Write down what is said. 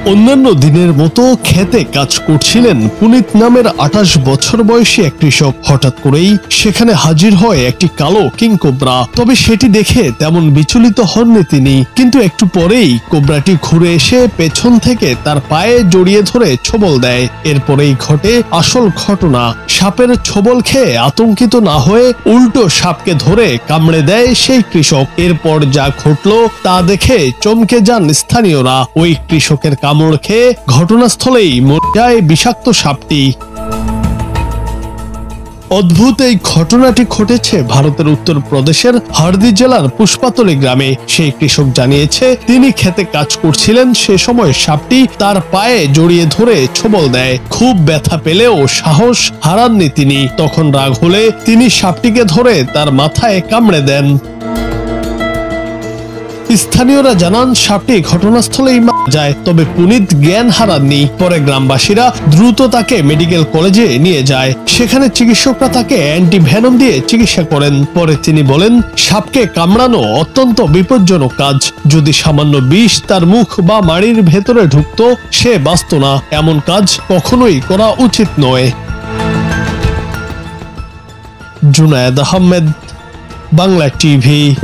অন্যান্য দিনের মতো খেতে কাজ করছিলেন পুনিত নামের ২৮ বছর বয়সী এক কৃষক। হঠাৎ করেই সেখানে হাজির হয় একটি কালো কিংকোবরা। তবে সেটি দেখে তেমন বিচলিত হননি তিনি, কিন্তু একটু পরেই কোবরাটি ঘুরে এসে পেছন থেকে তার পায়ে জড়িয়ে ধরে ছোবল দেয়। এরপরেই ঘটে আসল ঘটনা। সাপের ছোবল খেয়ে আতঙ্কিত না হয়ে উল্টো সাপকে ধরে কামড়ে দেয় সেই কৃষক। এরপর যা ঘটলো তা দেখে চমকে যান স্থানীয়রা। ওই কৃষকের কামড় খেয়ে ঘটনাস্থলেই মরে যায় বিষাক্ত সাপটি। অদ্ভুত এই ঘটনাটি ঘটেছে ভারতের উত্তরপ্রদেশের হারদি জেলার পুষ্পাতলী গ্রামে। সেই কৃষক জানিয়েছে, তিনি খেতে কাজ করছিলেন, সে সময় সাপটি তার পায়ে জড়িয়ে ধরে ছোবল দেয়। খুব ব্যথা পেলেও সাহস হারাননি তিনি। তখন রাগ হলে তিনি সাপটিকে ধরে তার মাথায় কামড়ে দেন। স্থানীয়রা জানান, সাপটি ঘটনাস্থলেই মারা যায়। তবে পুনিত জ্ঞান হারাননি। পরে গ্রামবাসীরা দ্রুত তাকে মেডিকেল কলেজে নিয়ে যায়। সেখানে চিকিৎসকরা তাকে অ্যান্টিভেনম দিয়ে চিকিৎসা করেন। পরে তিনি বলেন, সাপকে কামড়ানো অত্যন্ত বিপজ্জনক কাজ। যদি সামান্য বিষ তার মুখ বা মাড়ির ভেতরে ঢুকতো, সে বাঁচত না। এমন কাজ কখনোই করা উচিত নয়। জুনায়েদ আহমেদ, বাংলা টিভি।